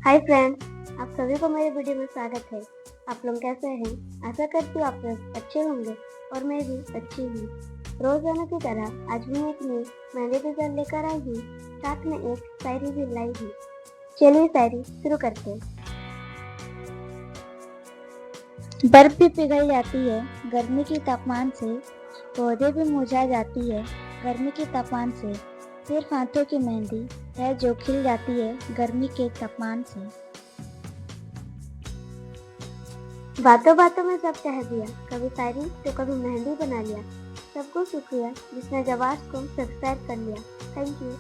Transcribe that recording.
Hi friends, आप सभी को मेरे वीडियो में स्वागत है। आप लोग कैसे हैं? आशा करती हूँ आप लोग अच्छे होंगे और मैं भी अच्छी हूँ। रोजाना की तरह आज भी एक नई मेहंदी डिजाइन लेकर आई हूँ, साथ में एक शायरी भी लाई हूँ। चलिए शायरी शुरू करते हैं। बर्फ भी पिघल जाती है गर्मी के तापमान से, पौधे भी मुरझा जाती है गर्मी के तापमान से, सिर्फ हाथों की मेहंदी है जो खिल जाती है गर्मी के तापमान से। बातों बातों में सब कह दिया, कभी शायरी तो कभी मेहंदी बना लिया। सबको शुक्रिया जिसने जबार्ट को सब्सक्राइब कर लिया। Thank you.